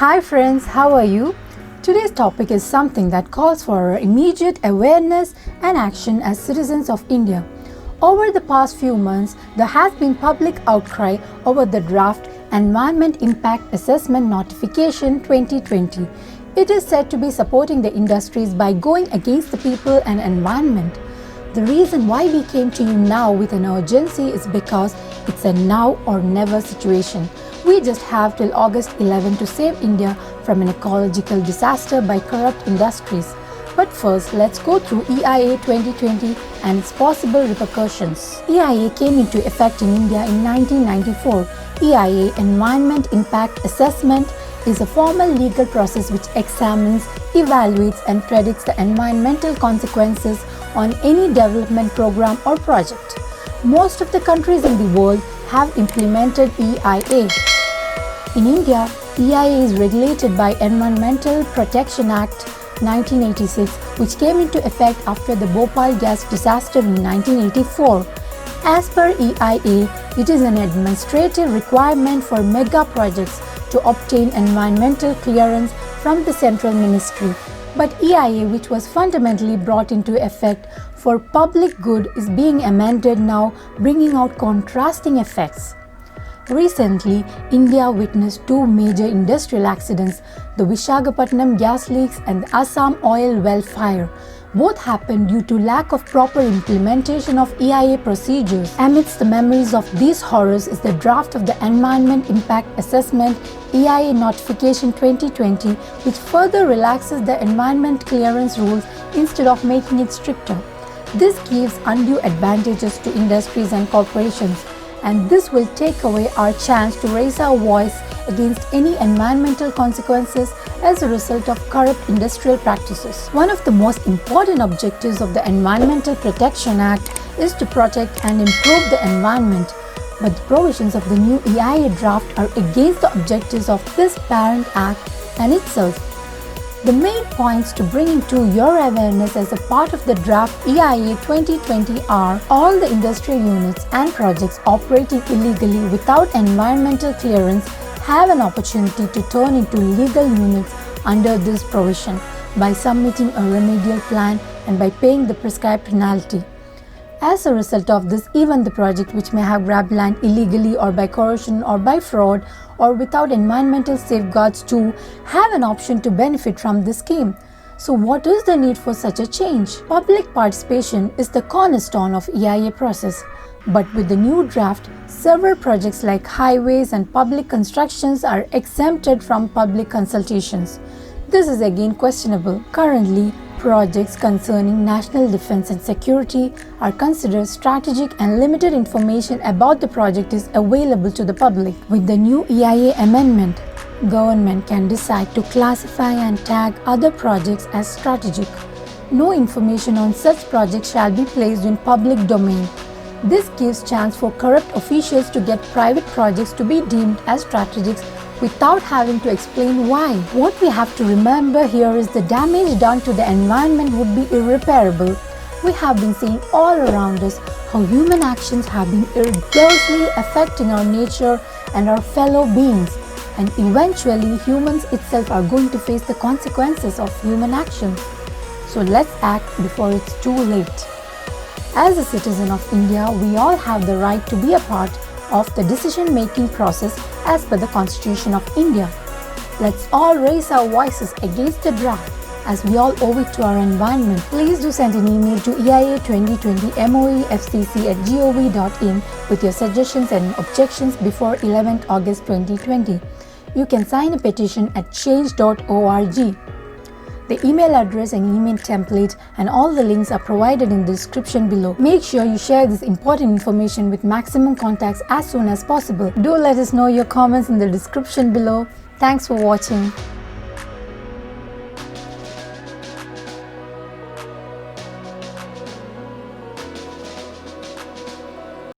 Hi friends, how are you? Today's topic is something that calls for our immediate awareness and action as citizens of India. Over the past few months, there has been public outcry over the draft Environment Impact Assessment Notification 2020. It is said to be supporting the industries by going against the people and environment. The reason why we came to you now with an urgency is because it's a now or never situation. We just have till August 11 to save India from an ecological disaster by corrupt industries. But first, let's go through EIA 2020 and its possible repercussions. EIA came into effect in India in 1994. EIA Environment Impact Assessment is a formal legal process which examines, evaluates and predicts the environmental consequences on any development program or project. Most of the countries in the world have implemented EIA. In India, EIA is regulated by Environmental Protection Act 1986, which came into effect after the Bhopal gas disaster in 1984. As per EIA, it is an administrative requirement for mega projects to obtain environmental clearance from the central ministry. But EIA, which was fundamentally brought into effect for public good, is being amended now, bringing out contrasting effects. Recently, India witnessed two major industrial accidents, the Visakhapatnam gas leaks and the Assam oil well fire. Both happened due to lack of proper implementation of EIA procedures. Amidst the memories of these horrors is the draft of the Environment Impact Assessment EIA Notification 2020, which further relaxes the environment clearance rules instead of making it stricter. This gives undue advantages to industries and corporations, and this will take away our chance to raise our voice against any environmental consequences as a result of corrupt industrial practices. One of the most important objectives of the Environmental Protection Act is to protect and improve the environment, but the provisions of the new EIA draft are against the objectives of this parent act and itself. The main points to bring into your awareness as a part of the draft EIA 2020 are: all the industrial units and projects operating illegally without environmental clearance have an opportunity to turn into legal units under this provision by submitting a remedial plan and by paying the prescribed penalty. As a result of this, even the project which may have grabbed land illegally or by coercion or by fraud or without environmental safeguards too have an option to benefit from this scheme. So what is the need for such a change? Public participation is the cornerstone of EIA process. But with the new draft, several projects like highways and public constructions are exempted from public consultations. This is again questionable. Currently, projects concerning national defense and security are considered strategic and limited information about the project is available to the public. With the new EIA amendment, government can decide to classify and tag other projects as strategic. No information on such projects shall be placed in public domain. This gives chance for corrupt officials to get private projects to be deemed as strategic without having to explain why. What we have to remember here is the damage done to the environment would be irreparable. We have been seeing all around us how human actions have been adversely affecting our nature and our fellow beings, and eventually humans itself are going to face the consequences of human actions. So let's act before it's too late. As a citizen of India, we all have the right to be a part of the decision-making process as per the Constitution of India. Let's all raise our voices against the draft as we all owe it to our environment. Please do send an email to EIA2020moefcc@gov.in with your suggestions and objections before 11th August 2020. You can sign a petition at change.org. The email address and email template and all the links are provided in the description below. Make sure you share this important information with maximum contacts as soon as possible. Do let us know your comments in the description below. Thanks for watching.